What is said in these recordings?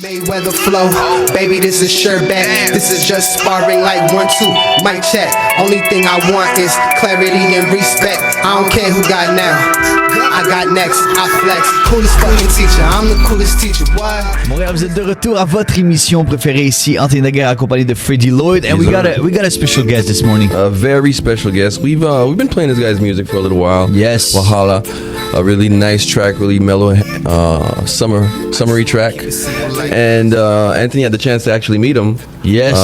Mayweather flow, baby, this is Sherbet. This is just sparring like 1-2, mic check. Only thing I want is clarity and respect. I don't care who got now, I got next, I flex. Coolest fucking teacher, I'm the coolest teacher, what? Montréal, vous êtes de retour à votre émission préférée ici, Anthony Daguerre accompagné de Freddie Lloyd, and we got a special guest this morning. A very special guest. We've been playing this guy's music for a little while. Yes. Wahala, a really nice track, really mellow, summery track. And Anthony had the chance to actually meet him. Yes.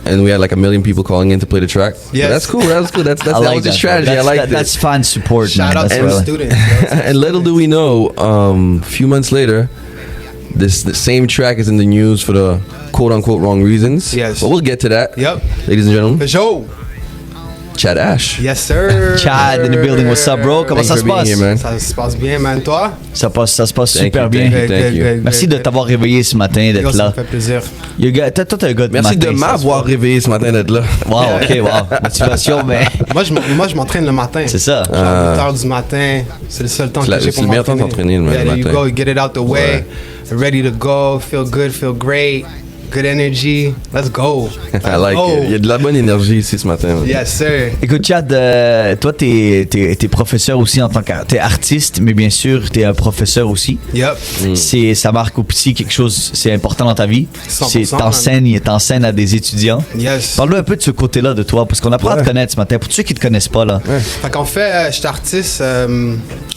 And we had like 1 million people calling in to play the track. Yes. But that's cool. That's good. That like was the that, strategy. I like that's fan support, Shout man. out That's to the really- students. And little do we know, a few months later, the same track is in the news for the quote-unquote wrong reasons. Yes. But we'll get to that. Yep. Ladies and gentlemen, For sure. Chad Ash. Yes, sir. Chad in the building, what's up, bro? Comment Thanks ça for se being passe? here, man. Ça se passe bien, man. Toi? Ça se passe Thank super you, bien. thank you. Merci de t'avoir réveillé ce matin, d'être Yo, ça là. me fait plaisir. Toi, t'es un gars de Merci matin. de ça se m'avoir fait. réveillé ce matin d'être là. Wow, wow. Motivation, mais Moi, je m'entraîne le matin. c'est ça. Genre 8h du matin, c'est le seul temps que j'ai C'est pour le meilleur temps de m'entraîner. t'entraîner, Yeah, le there you matin. go, you get it out the way, ready to go, feel good, feel great, good energy, let's go. I like it. Il y a de la bonne énergie ici ce matin. man. Yes, sir. Écoute, Chad, toi, t'es professeur aussi en tant t'es artiste, mais bien sûr, t'es un professeur aussi. Yep. Ça marque aussi quelque chose, c'est important dans ta vie. 100%, T'enseignes à des étudiants. Yes. Parle-nous un peu de ce côté-là de toi, parce qu'on apprend à te connaître ce matin. Pour tous ceux qui te connaissent pas, là. Fait qu'en fait, j'étais artiste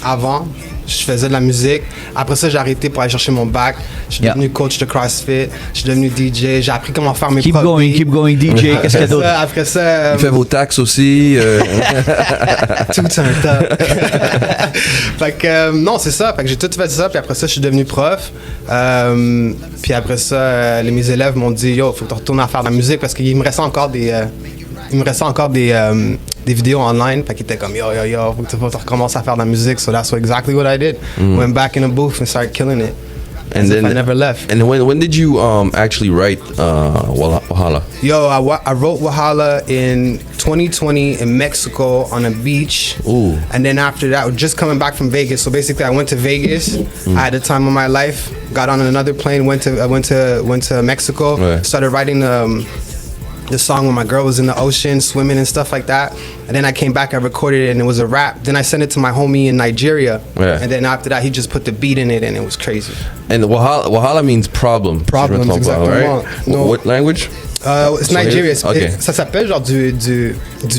avant. Je faisais de la musique. Après ça, j'ai arrêté pour aller chercher mon bac. Je suis devenu coach de CrossFit. Je suis devenu DJ. J'ai appris comment faire mes Keep propres going, beats. DJ. Qu'est-ce qu'il y a d'autre? Après ça, Il fait vos taxes aussi. tout un tas. Fait que non, c'est ça. Fait que j'ai tout fait ça. Puis après ça, je suis devenu prof. Puis après ça, mes élèves m'ont dit yo, faut que tu retournes à faire de la musique parce qu'il me restait encore des vidéos online. Fait qu'ils étaient comme yo, faut que tu recommences à faire de la musique. So that's exactly what I did. Went back in the booth and started killing it. And As if then I never left. And when did you actually write Wahala? Yo, I wrote Wahala in 2020 in Mexico on a beach. Ooh. And then after that, just coming back from Vegas. So basically, I went to Vegas. I had the time of my life. Got on another plane. Went to Mexico. Ouais. Started writing the song when my girl was in the ocean swimming and stuff like that. And then I came back, I recorded it, and it was a rap. Then I sent it to my homie in Nigeria. Yeah. And then after that, he just put the beat in it, and it was crazy. And Wahala means problem. Problems, si je me trompe pas, exactement. right? No. What language? It's Nigeria. Okay. Ça s'appelle genre du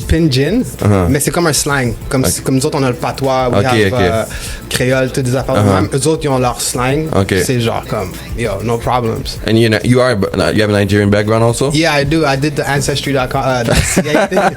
pidgin, mais c'est comme un slang. Comme nous autres, on a le patois, we have créole, toutes des affaires de même. Eux autres, ils ont leur slang. Okay. C'est genre comme, yo, no problems. And you have a Nigerian background also? Yeah, I do. I did the Ancestry.com. .ca thing.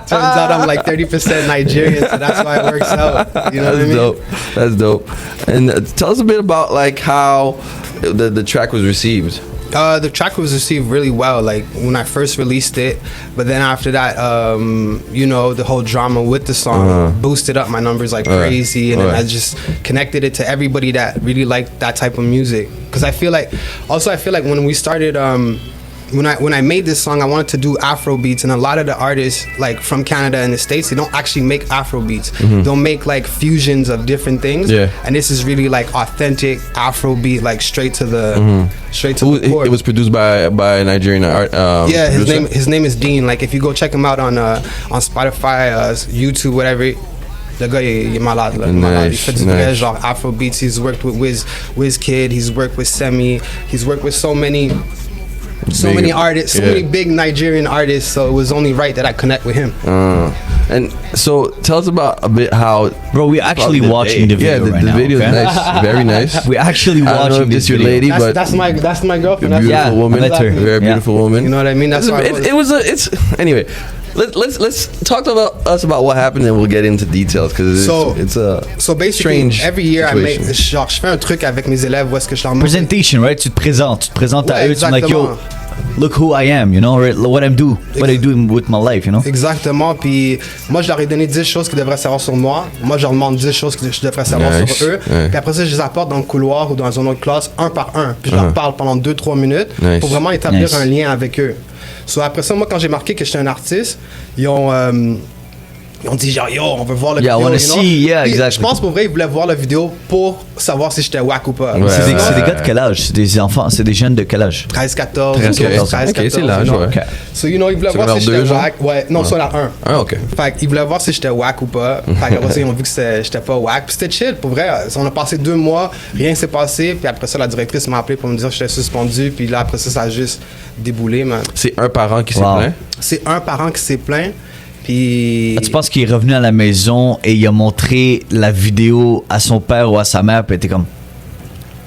Turns out I'm like 30% Nigerian, so that's why it works out. You know what I mean? That's dope. And tell us a bit about like how the track was received. The track was received really well, like when I first released it, but then after that, the whole drama with the song boosted up my numbers like crazy, and then I just connected it to everybody that really liked that type of music. Because I feel like when we started, when I made this song, I wanted to do Afro beats, and a lot of the artists like from Canada and the States, they don't actually make Afro beats. They'll make like fusions of different things. Yeah. And this is really like authentic Afro beat, like straight to the chord. It was produced by a Nigerian art. Yeah, producer? his name is Dean. Like if you go check him out on Spotify, YouTube, whatever. Le gars, il est malade, là. Malade. Il fait du vrai genre Afro beats. He's worked with Wizkid. He's worked with Semi. He's worked with so many artists, so many big Nigerian artists. So it was only right that I connect with him. And so tell us about a bit how. Bro, we're actually watching the video right the now. video is okay? nice, very nice. We're actually I don't know watching if this this your video. lady, but That's my girlfriend. a beautiful Yeah, woman, I met her. very Yeah. beautiful woman. You know what I mean? That's why Anyway. Let's talk about what happened, and we'll get into details because it's a so basically strange every year situation. je fais un truc avec mes élèves où est-ce que je leur montre. Presentation, right? Tu te présentes à eux, tu es like, yo, exactement. look who I am, you know, right? What I do with my life, you know? Exactement, puis moi je leur ai donné 10 choses qu'ils devraient savoir sur moi. Moi je leur demande 10 choses que je devrais savoir sur eux. Ouais. Puis après ça, je les apporte dans le couloir ou dans une autre classe, un par un. Puis je leur parle pendant 2-3 minutes pour vraiment établir un lien avec eux. So après ça, moi quand j'ai marqué que j'étais un artiste, ils ont Ils ont dit genre yo, on veut voir la Yeah, I vidéo. wanna you know? see, yeah, Puis, exactly. Je pense pour vrai ils voulaient voir la vidéo pour savoir si j'étais whack ou pas. Ouais. C'est des gars de quel âge? C'est des enfants, c'est des jeunes de quel âge? 13, 14, 13, 14. 13, Ok, 14. c'est l'âge, you know? ouais. Ok. So, you know, ils voulaient voir Secondaire si j'étais 2, genre? whack. Ouais, non, ça, la 1. Ah, ok. Fait qu'ils voulaient voir si j'étais whack ou pas. Fait qu'après ça, ils ont vu que j'étais pas whack. Puis c'était chill, pour vrai. On a passé 2 mois, rien s'est passé. Puis après ça, la directrice m'a appelé pour me dire que j'étais suspendu. Puis là, après ça, ça a juste déboulé, man. C'est un parent qui s'est Wow. plaint. C'est un parent qui s'est plaint. Puis. Ah, tu penses qu'il est revenu à la maison et il a montré la vidéo à son père ou à sa mère, puis il était comme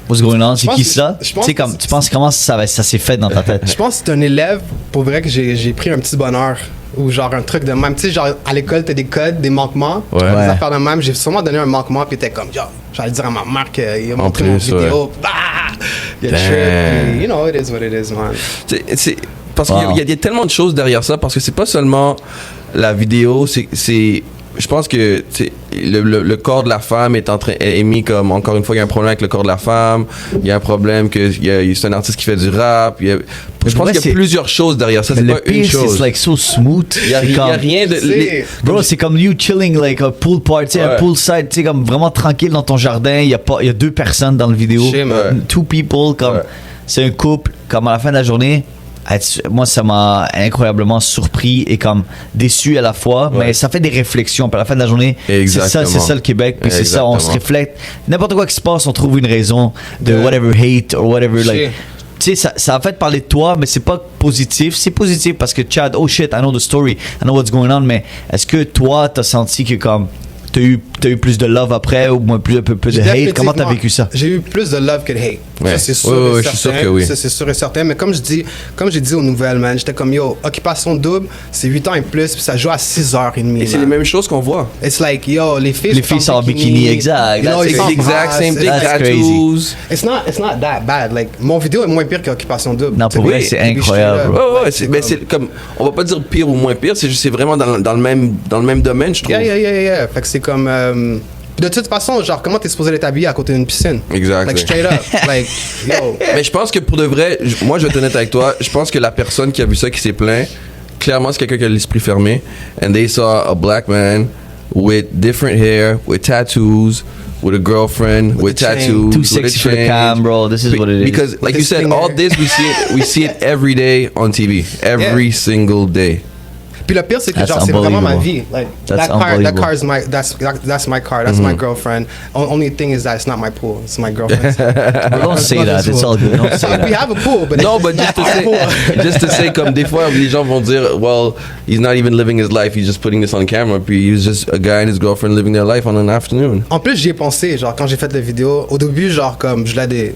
What's going on? C'est pense qui que- ça? je Tu pense sais, que tu penses comment ça s'est fait dans ta tête? Je pense que c'est un élève, pour vrai, que j'ai pris un petit bonheur. Ou genre un truc de même. Tu sais, genre à l'école, t'as des codes, des manquements. Ouais. Des Ouais. affaires de même. J'ai sûrement donné un manquement, puis t'es comme, yo, j'allais dire à ma mère qu'il a montré mon plus, vidéo. Bah! Il y a Damn. trip. Puis, you know, it is what it is, man. Parce Wow. qu'il y a tellement de choses derrière ça, parce que c'est pas seulement la vidéo, je pense que tu sais, le corps de la femme est mis comme, encore une fois, il y a un problème avec le corps de la femme, il y a un problème que c'est un artiste qui fait du rap, je pense vrai, qu'il y c'est- a plusieurs choses derrière ça, Mais c'est le pas une pire, c'est chose. like so smooth. Il y a C'est comme- rien de... C'est- Bro, c'est comme you chilling like a pool party, un Ouais. poolside, tu sais, comme vraiment tranquille dans ton jardin. Il y a 2 personnes dans le vidéo. Shit, man. 2 people, comme Ouais. c'est un couple. Comme à la fin de la journée, moi, ça m'a incroyablement surpris et comme déçu à la fois. Ouais. Mais ça fait des réflexions. Puis à la fin de la journée, Exactement. c'est ça le Québec. Puis c'est ça, on se Exactement. reflète. N'importe quoi qui se passe, on trouve une raison de Ouais. whatever hate or whatever. Like, Shit. tu sais, ça a fait parler de toi, mais c'est pas positif. C'est positif parce que Chad, oh shit, I know the story, I know what's going on, mais est-ce que toi, t'as senti que comme t'as eu plus de love après ou moins un peu de hate? Comment t'as vécu ça? J'ai eu plus de love que de hate. Ouais. Ça, c'est sûr. Ouais, et ouais, je suis sûr certain. que oui. Ça, c'est sûr et certain. Mais comme j'ai dit aux nouvelles, man, j'étais comme, yo, Occupation Double, c'est 8 ans et plus, puis ça joue à 6h30. Et c'est les mêmes choses qu'on voit. It's like, yo, les filles sont en bikini, exact. You know, That's ils C'est crazy. exact, same thing, That's tattoos. It's not that bad. Like, mon vidéo est moins pire qu'Occupation Double. Non, pour Tu sais, vrai, c'est to be incroyable, straight up. Ouais, ouais, Like, mais c'est comme, on va pas dire pire ou moins pire, c'est vraiment dans le même domaine, je trouve. Yeah. Fait que c'est comme. De toute façon, genre, comment t'es supposé être habillé à côté d'une piscine? Exact. Like, straight up. Like, yo. Mais je pense que pour de vrai, moi je vais être honnête avec toi, je pense que la personne qui a vu ça, qui s'est plaint, clairement c'est quelqu'un qui a l'esprit fermé. And they saw a black man with different hair, with tattoos, with a girlfriend, with a chain. tattoos, Too with a sexy for the chain. cam, bro. This is what it is. Because like you With said, the all stinger. this we see it every day on TV, every Yeah. single day. Puis le pire, c'est que That's genre, c'est vraiment ma unbelievable. vie. Like, That's that car unbelievable. is that's my car. That's my girlfriend. Only thing is that it's not my pool. It's my girlfriend's. Don't say that. It's all good. Don't say We that. have a pool, but No, but just to say, comme des fois, les gens vont dire, well, he's not even living his life, he's just putting this on camera. Puis he's just a guy and his girlfriend living their life on an afternoon. En plus, j'y ai pensé, genre, quand j'ai fait la vidéo. Au début, genre, comme, je l'ai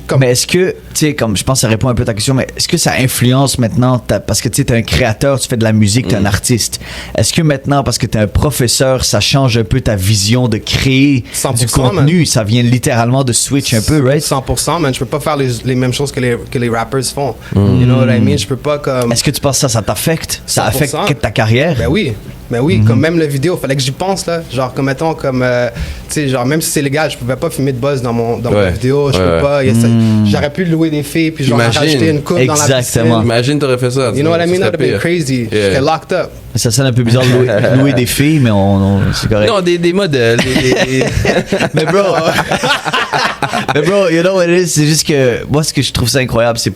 comme, Mais est-ce que, tu sais, comme je pense que ça répond un peu à ta question, mais est-ce que ça influence maintenant, parce que tu sais, t'es un créateur, tu fais de la musique, t'es un artiste. Est-ce que maintenant, parce que t'es un professeur, ça change un peu ta vision de créer 100%, du contenu? Ça vient littéralement de switch un peu, right? 100%, man. Je peux pas faire les mêmes choses que les rappers font. You know what I mean? Je peux pas comme. Est-ce que tu penses que ça t'affecte? Ça 100%. affecte ta carrière? Ben oui, comme même la vidéo, fallait que j'y pense là. Genre, comme mettons, comme, tu sais, genre, même si c'est légal, je pouvais pas filmer de buzz dans ma vidéo, je peux pas. J'aurais pu louer des filles, puis genre, Imagine. rajouter une coupe dans la Exactement. piscine. Imagine t'aurais fait ça. You know what I mean? Ça That would serait have been pire. crazy. Yeah. J'étais locked up. Ça sonne un peu bizarre de louer des filles, mais c'est correct. Non, des modèles. Mais bro, you know what it is? C'est juste que moi, ce que je trouve ça incroyable, c'est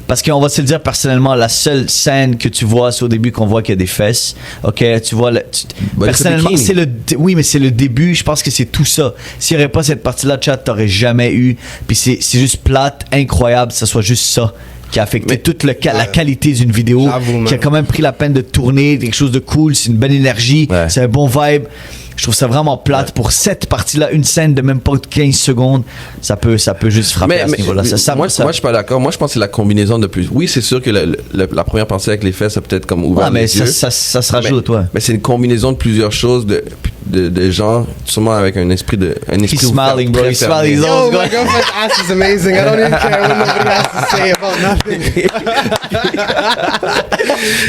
parce qu'on va se le dire personnellement, la seule scène que tu vois, c'est au début qu'on voit qu'il y a des fesses. Ok, tu vois, personnellement, bikini. oui, mais c'est le début. Je pense que c'est tout ça. S'il n'y aurait pas cette partie-là, chat, t'aurais jamais eu. Puis c'est juste plate, incroyable, que ça soit juste ça qui a affecté Mais- toute la qualité d'une vidéo, J'avoue, man. qui a quand même pris la peine de tourner quelque chose de cool. C'est une bonne énergie, Ouais. c'est un bon vibe. Je trouve ça vraiment plate pour cette partie-là, une scène de même pas 15 secondes, ça peut juste frapper à ce niveau-là. Moi, je suis pas d'accord. Moi, je pense que c'est la combinaison de plus. Oui, c'est sûr que la première partie avec les fesses, ça peut-être comme ouvert mais les yeux. ça se rajoute, ouais. Mais c'est une combinaison de plusieurs choses. de gens, sûrement avec un esprit He's ouvert, smiling, bro. très He's fermé. smiling. He's Yo, always my going. girlfriend's ass is amazing. I don't even care what nobody has to say about nothing.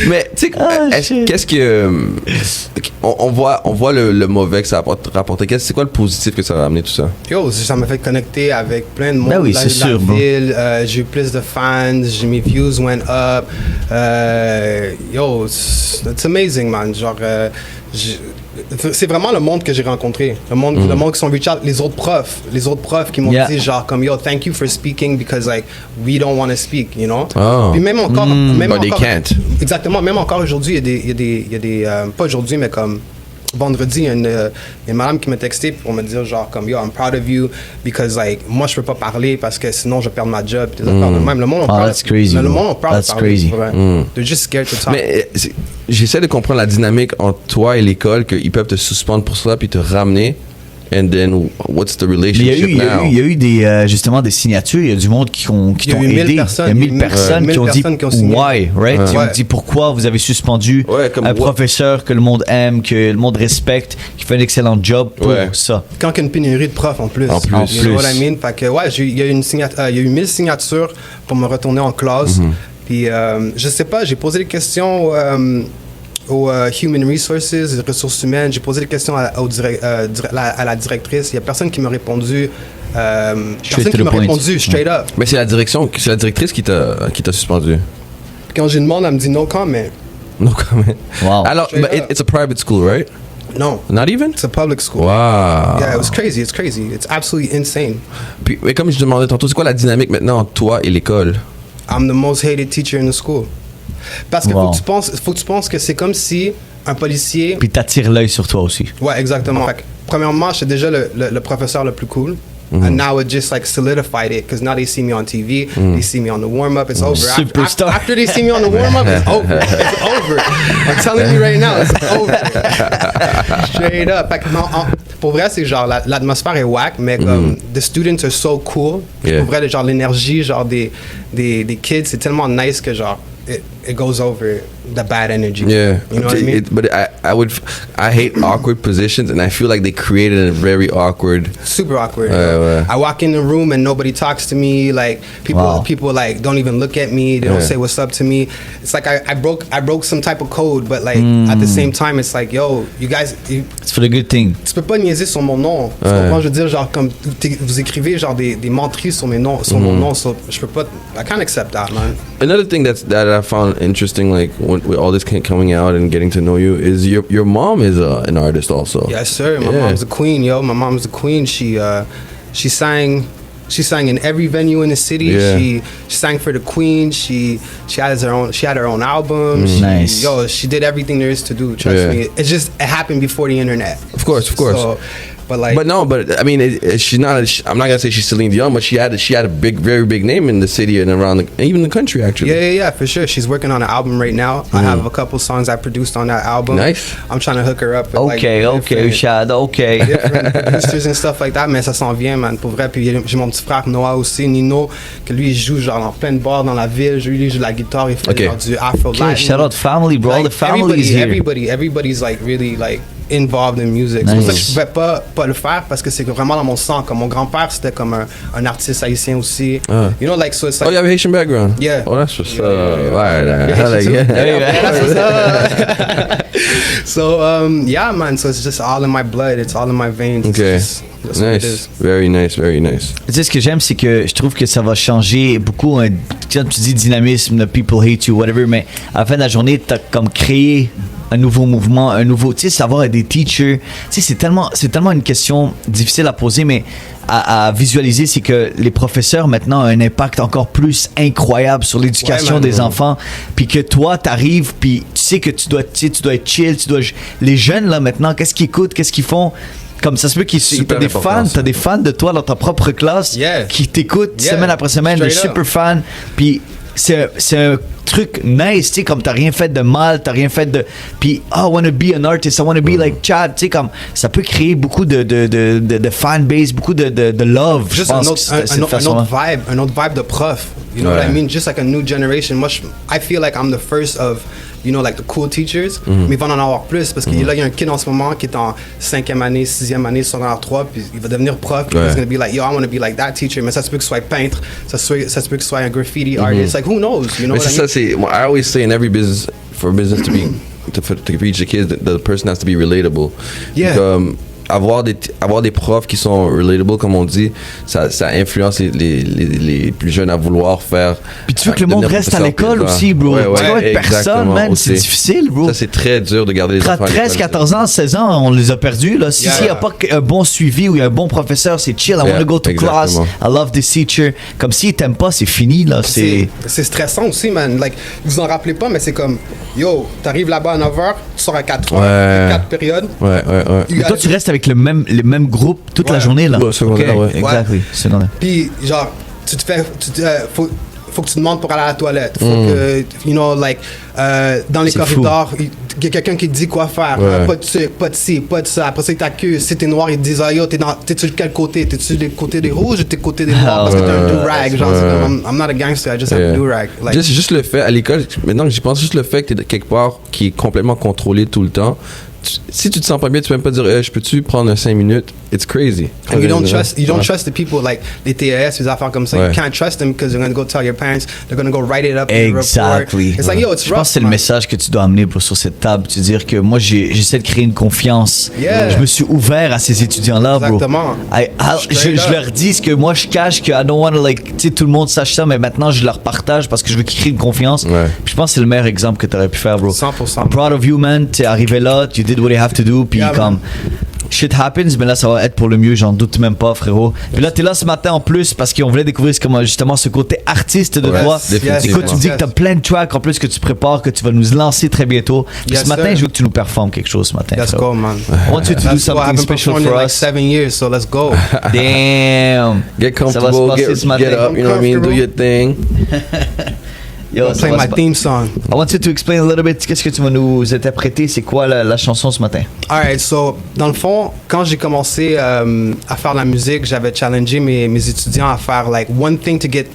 Mais tu sais, shit. qu'est-ce que on voit le mauvais que ça a rapporté. C'est quoi le positif que ça a amené tout ça? Yo, ça m'a fait connecter avec plein de monde. Ben oui, la, c'est la sûr, bro. ville, j'ai eu plus de fans, mes views went up. Yo, it's amazing, man. Genre, c'est vraiment le monde que j'ai rencontré. Le monde qui sont reach out. Les autres profs qui m'ont dit genre comme yo, thank you for speaking because like we don't want to speak, you know. Oh. Puis même encore, But they can't. Exactement, même encore aujourd'hui, il y a des pas aujourd'hui mais comme vendredi, il y a une madame qui m'a texté pour me dire genre comme yo, I'm proud of you because like moi je peux pas parler parce que sinon je perds ma job. Même le monde on parle. That's crazy, Le bro. monde on parle. That's crazy. They're just scared to talk. Mais j'essaie de comprendre la dynamique entre toi et l'école, qu'ils peuvent te suspendre pour ça puis te ramener. And then what's the Mais relationship now? il y a eu des, justement des signatures. Il y a du monde qui t'ont Il y a eu 1000 aidé. personnes. Il y a 1000 personnes 1000 qui ont dit personnes qui ont signé. why, right? Qui ont Ouais. dit pourquoi vous avez suspendu Ouais, comme un what? professeur que le monde aime, que le monde respecte, qui fait un excellent job pour Ouais. ça. Quand il y a une pénurie de profs en plus. En plus. You know what I mean? Fait que ouais, il y a eu 1000 signatures pour me retourner en classe. Puis je sais pas, j'ai posé des questions aux Human Resources, les ressources humaines. J'ai posé des questions à la directrice. Il y a personne qui m'a répondu. Personne to qui the m'a point. répondu straight up. Mais c'est la directrice qui t'a suspendu. Quand j'ai demandé, elle me dit no comment. Non, quand même. Wow. Alors, Straight but up. it's a private school, right? No, Not even? it's a public school. Wow. Yeah, it was crazy. It's crazy. It's absolutely insane. Puis, mais comme je demandais tantôt, c'est quoi la dynamique maintenant entre toi et l'école? I'm the most hated teacher in the school. Parce que Wow. faut que tu penses que c'est comme si un policier. Puis t'attires l'œil sur toi aussi. Ouais, exactement. Fait que, premièrement, j'étais déjà le professeur le plus cool. And now it just like solidified it because now they see me on TV, they see me on the warm up. It's over. Superstar. After they see me on the warm up, it's over. It's over. I'm telling you right now, it's over. Straight up. Fait que non, pour vrai, c'est genre l'atmosphère est whack, mais comme the students are so cool. Yeah. Pour vrai, genre l'énergie, genre des kids, c'est tellement nice que genre it goes over the bad energy. Yeah. You know what I mean? But I hate awkward positions, and I feel like they created a very awkward. Super awkward. Ouais. I walk in the room and nobody talks to me. Like Wow. people like don't even look at me. They don't say what's up to me. It's like I broke some type of code, but like at the same time, it's like yo, you guys, It's for the good thing. tu peux pas niaiser sur mon nom. Tu comprends? Je veux dire genre comme vous écrivez genre des menteries sur mes noms, sur mon nom. So, je peux pas. I can't accept that, man. Another thing that I found interesting, like with all this coming out and getting to know you, is your mom is an artist also. Yes, sir. My Yeah. mom's a queen, yo. My mom's a queen. She sang in every venue in the city. Yeah. She sang for the Queen. She had her own album. Nice. She did everything there is to do. Trust Yeah. me. It happened before the internet. Of course. So, but like, But I mean, she's not. I'm not gonna say she's Celine Dion, but she had a very big name in the city and around even the country, actually. yeah, for sure. She's working on an album right now. I have a couple songs I produced on that album. Nice. I'm trying to hook her up with Okay, Shad, okay. different producers and stuff like that, mais ça s'en vient, man, pour vrai. Puis j'ai mon petit frère Noah aussi, Nino, que lui il joue genre dans plein de bars dans la ville. Lui il joue de la guitare, il fait Okay. genre du Afro Okay, Latin. shout out family, bro. All the family is here. Everybody's like really like involved in music. Nice. C'est pour ça que je pouvais pas le faire parce que c'est vraiment dans mon sang. Comme mon grand-père c'était comme un artiste haïtien aussi. You know, like so it's like. Oh, you have a Haitian background. Yeah. Oh, that's what's Yeah. Alright. Yeah, Like, too? yeah. Yeah, that's what's up. So yeah, man. So it's just all in my blood. It's all in my veins. It's Okay. just- that's what it Nice. is. Very nice. Very nice. Tu sais, ce que j'aime, c'est que je trouve que ça va changer beaucoup. Quand tu dis dynamisme, the people hate you, whatever, mais à la fin de la journée, t'as comme créé un nouveau mouvement, un nouveau, tu sais, savoir des teachers. Tu sais, c'est tellement une question difficile à poser, mais à visualiser, c'est que les professeurs maintenant ont un impact encore plus incroyable sur l'éducation Ouais, man. des enfants. Puis que toi, t'arrives, puis tu sais que tu dois être chill, les jeunes là maintenant, qu'est-ce qu'ils écoutent, qu'est-ce qu'ils font? Comme ça se peut qu'ils Super t'as des important, fans, ça. t'as des fans de toi dans ta propre classe Yeah. qui t'écoutent Yeah. semaine après semaine, des Straight up. super fans. Puis c'est un truc nice, tu sais, comme t'as rien fait de mal, t'as rien fait de. Puis, I wanna be an artist, I wanna be like Chad, tu sais, comme ça peut créer beaucoup de fanbase, beaucoup de love. Juste je pense, un que cette autre façon-là. vibe de prof. You know what I mean? Just like a new generation. I feel like I'm the first of, you know, like the cool teachers. Mais il va en avoir plus parce que là, il y a un kid en ce moment qui est en 5e année, 6e année, secondaire 3, puis il va devenir prof. Puis he's going to be like, yo, I want to be like that teacher. Mais ça se peut que ce soit peintre, ça se peut que ce soit un graffiti artist. Like, who knows? You know what I mean? I always say in every business, for a business to be, to reach the kids, the person has to be relatable. Yeah. Avoir des profs qui sont relatable, comme on dit, ça influence les plus jeunes à vouloir faire. Puis tu veux que le monde reste à l'école aussi, bro. Tu vois, personne, man, c'est difficile, bro. Ça, c'est très dur de garder les enfants à 13, 14 ans, 16 ans, on les a perdus, là. Si il n'y a pas un bon suivi ou un bon professeur, c'est chill. I want to go to class. I love this teacher. Comme s'ils t'aiment pas, c'est fini, là. C'est stressant aussi, man. Like, vous en rappelez pas, mais c'est comme, yo, t'arrives là-bas à 9h, tu sors à 4h, 4 périodes. Mais toi, tu restes avec les mêmes groupes toute la journée, là. Secondaire, Exactly. Secondaire. Puis, genre, faut que tu demandes pour aller à la toilette. Faut que, you know, like, dans les corridors, il y a quelqu'un qui te dit quoi faire. Pas de sucre, pas de ci, pas de ça. Après ça, ils t'accusent. Si t'es noir, ils te disent, yo, t'es-tu de quel côté? T'es-tu du côté des rouges ou t'es du côté des noirs? Parce que t'as un do-rag. Genre, I'm not a gangster, I just have a do-rag. Like, juste le fait, à l'école, maintenant que j'y pense, juste le fait que t'es quelque part qui est complètement contrôlé tout le temps. Si tu te sens pas bien, tu peux même pas dire je peux-tu prendre 5 minutes? It's crazy. And you don't trust the people like les TAS, les affaires comme ça. You can't trust them because they're going to go tell your parents. They're going to go write it up in the report. It's like, yo, it's rough. Je pense que c'est le message que tu dois amener sur cette table. Tu dire que moi, j'essaie de créer une confiance. Yeah. Je me suis ouvert à ces étudiants-là, bro. Exactement. Je leur dis ce que moi, je cache, que I don't want to, like, tu sais, tout le monde sache ça, mais maintenant, je leur partage parce que je veux qu'ils créent une confiance. Puis je pense que c'est le meilleur exemple que tu aurais pu faire, bro. 100%. I'm proud of you, man. T'es arrivé là, you did what you have to do. Puis comme shit happens, mais là ça va être pour le mieux, j'en doute même pas, frérot. Puis là t'es là ce matin en plus parce qu'on voulait découvrir justement ce côté artiste de toi. Écoute, tu me dis que t'as plein de tracks en plus que tu prépares, que tu vas nous lancer très bientôt. Puis ce matin, je veux que tu nous performes quelque chose ce matin. Let's go, man. I want you to do something special for us. Like 7 years, so let's go. Damn. Get comfortable, get up, you know what I mean, do your thing. Yo, play my theme song. I want you to explain a little bit. Qu'est-ce que tu vas nous interpréter? C'est quoi la chanson ce matin? Alright, so dans le fond, quand j'ai commencé à faire la musique, j'avais challengé mes étudiants à faire like one thing to get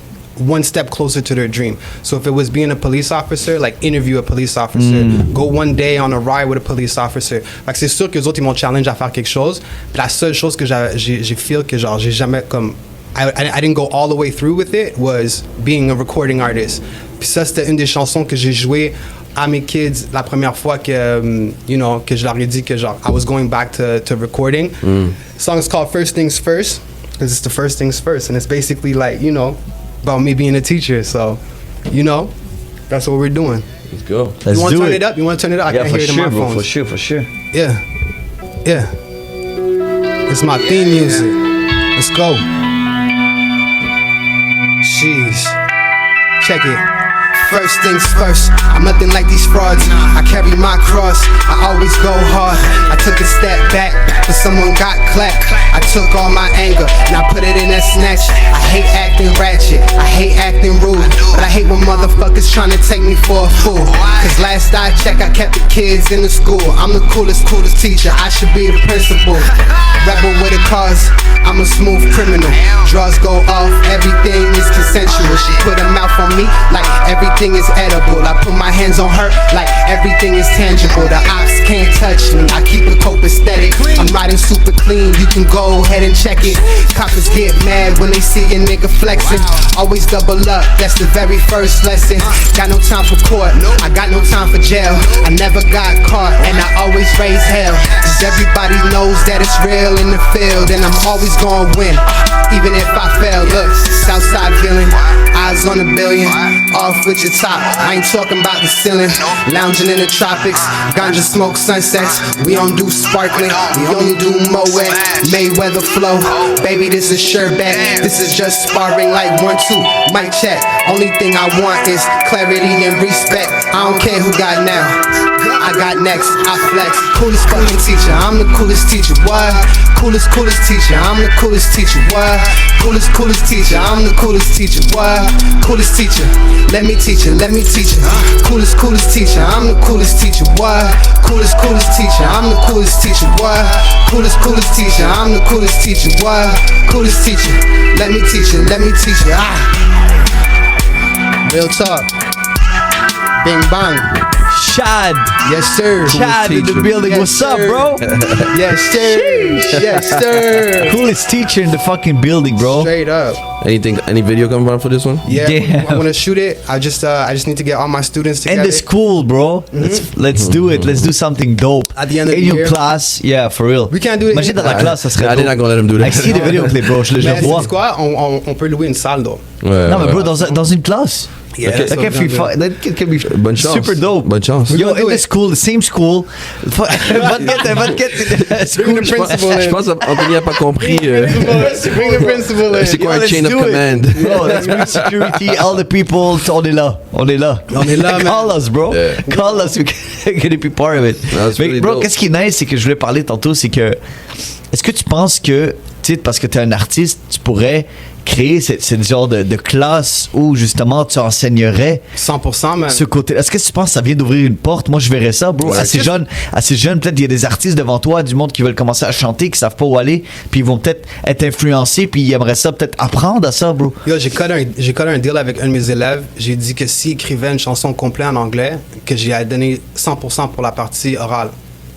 one step closer to their dream. So if it was being a police officer, like interview a police officer, go one day on a ride with a police officer. Fait que c'est sûr que les autres ils m'ont challenge à faire quelque chose. Puis la seule chose que j'ai feel que genre j'ai jamais comme I didn't go all the way through with it was being a recording artist. Puis ça, c'était une des chansons que j'ai jouées à mes kids la première fois que, you know, que je leur ai dit que genre, I was going back to recording. The song is called First Things First, because it's the first things first. And it's basically like, you know, about me being a teacher. So, you know, that's what we're doing. Let's go. Let's you want to do turn it. it up? You want to turn it up? I can't hear it in my phone. For sure. Yeah. It's my theme music. Let's go. Jeez. Check it. First things first, I'm nothing like these frauds. I carry my cross, I always go hard. I took a step back, but someone got clapped. I took all my anger, and I put it in that snatch. I hate acting ratchet, I hate acting rude. But I hate when motherfuckers trying to take me for a fool. Cause last I checked, I kept the kids in the school. I'm the coolest teacher, I should be the principal. Rebel with a cause, I'm a smooth criminal. Drugs go off, everything is consensual. She put her mouth on me like everything is edible. I put my hands on her like everything is tangible. The ops can't touch me, I keep it copacetic. I'm riding super clean, you can go ahead and check it. Coppers get mad when they see a nigga flexing. Always double up, that's the very first lesson. Got no time for court, I got no time for jail. I never got caught and I always raise hell. Cause everybody knows that it's real in the field. And I'm always gonna win, even if I fail. Look, Southside feeling, eyes on a billion. Off with your top, I ain't talking about the ceiling. Lounging in the tropics, ganja smoke sunsets. We don't do sparkling, we only do Moet, Mayweather flow. Baby, this is Sherbet, this is just sparring like 1-2, mic check. Only thing I want is clarity and respect. I don't care who got now, I got next, I flex. Coolest fucking teacher, I'm the coolest teacher, what? Coolest teacher, I'm the coolest teacher, what? Coolest teacher, I'm the coolest teacher, what? Coolest teacher, let me teach you, let me teach you. Coolest teacher, I'm the coolest teacher, what? Coolest teacher, I'm the coolest teacher, what? Coolest teacher, I'm the coolest teacher, what? Coolest teacher, let me teach you, let me teach you. Real talk. Bing bang. Chad. Yes, sir. Chad in the building. Yes, What's up, sir. bro? Yes, sir. Yes, sir. Coolest teacher in the fucking building, bro. Straight up. Any video coming out for this one? Yeah, Damn. I'm gonna shoot it. I just need to get all my students together. And the school, bro. Let's do it. Let's do something dope. At the end of in the your year. class, yeah, for real. We can't do it. Imagine dans la classe, ça serait I did not dope. gonna let him do that. I see the video clip, bro. Je le Mais vois. c'est quoi? On peut louer une salle, though. Ouais, Non, mais ouais. bro, dans une classe. Yeah, Okay. that's That what can we're be gonna do. that can be Bonne chance. super dope. Bonne chance. Yo, gonna in do the it. school, the same school. Va te get school. the principal Je in. pense qu'Anthony a pas compris. Bring the principal in. C'est quoi Yo, un let's chain of do it. command? Bro, let's bring security, all the people. On est là. On est là, man. Call us, bro. Yeah. Call us. We can be part of it. That's Mais, really bro, dope. qu'est-ce qui est nice, c'est que je voulais parler tantôt, c'est que est-ce que tu penses que, tu sais, parce que tu es un artiste, tu pourrais créer cette genre de classe où justement tu enseignerais 100%, man. ce côté. Est-ce que tu penses que ça vient d'ouvrir une porte? Moi, je verrais ça, bro. Ouais, Assez jeune, peut-être il y a des artistes devant toi, du monde qui veulent commencer à chanter, qui savent pas où aller, puis ils vont peut-être être influencés, puis ils aimeraient ça, peut-être apprendre à ça, bro. Yo, j'ai cut un deal avec un de mes élèves. J'ai dit que s'il écrivait une chanson complète en anglais, que j'ai donné 100% pour la partie orale.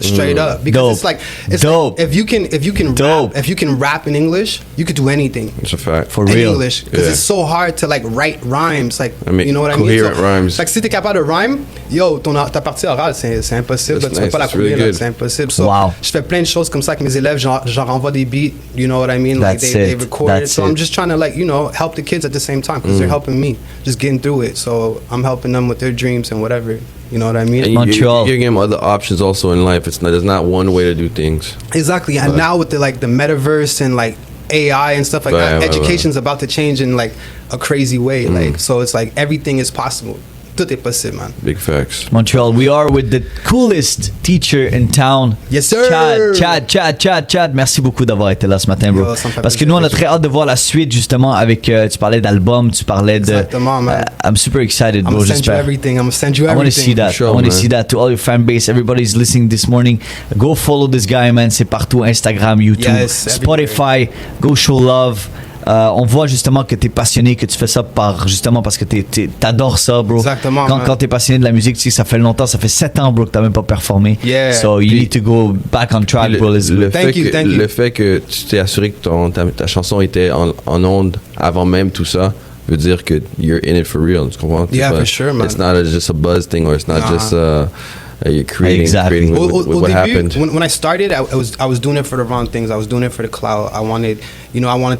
Straight up, because Dope. it's Dope. like if you can Dope. rap, if you can rap in English, you could do anything It's a fact. For in real. English, because Yeah. it's so hard to like write rhymes, like I mean, you know what I mean. coherent rhymes. Like si t'es capable de rhyme, yo, ta partie orale c'est impossible. That's Tu peux nice, pas la that's really courir, là, good. c'est impossible. So, Wow. je fais plein de choses comme ça avec mes élèves. Genre envoie des beats, you know what I mean? Like That's they it. record it. That's So it. I'm just trying to like help the kids at the same time because they're helping me, just getting through it. So I'm helping them with their dreams and whatever. You know what I mean? And Montreal. you're giving them other options also in life. There's not one way to do things. Exactly. And Right. now with the metaverse and like AI and stuff like that, Right. education's about to change in like a crazy way. Like so it's like everything is possible. Tout est possible, man. Big facts. Montreal, we are with the coolest teacher in town. Yes, sir. Chad, merci beaucoup d'avoir été là ce matin, bro. Yo, ça me fait Parce que plaisir. nous, on a très hâte de voir la suite, justement, avec, tu parlais d'album, tu parlais de... Exactement, man. I'm super excited, I'm bro, gonna send you j'espère. everything. I'm gonna send you I want to everything. see that. Sure, I want to man. see that to all your fan base. Everybody's listening this morning. Go follow this guy, man. C'est partout. Instagram, YouTube, Yes, Spotify. Go show love. On voit justement que t'es passionné, que tu fais ça justement parce que t'adores ça, bro. Exactement, man. Quand t'es passionné de la musique, tu sais, ça fait longtemps, ça fait 7 ans, bro, que t'as même pas performé. Yeah. So you need to go back on track, Le, bro. Let's le go. fait Thank you, que, thank you. le fait que tu t'es assuré que ta chanson était en onde avant même tout ça veut dire que you're in it for real. Tu comprends? Yeah, C'est for sure, man. It's not just a buzz thing or it's not Nah. just you're creating, Exactly. creating with what happened. When I started, I was doing it for the wrong things. I was doing it for the clout. I wanted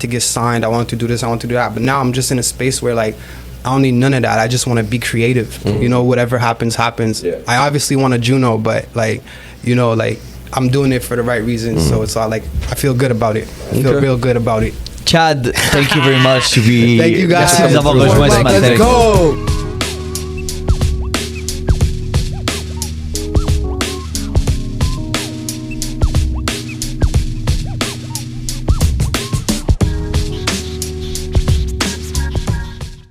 to get signed. I wanted to do this. I wanted to do that. But now I'm just in a space where like I don't need none of that. I just want to be creative. You know, whatever happens, happens. Yeah. I obviously want a Juno, but like, like I'm doing it for the right reasons. So it's all like I feel good about it. I feel Okay. real good about it. Chad, thank you very much. Thank you guys. Merci de nous avoir rejoints ce matin. Let's go.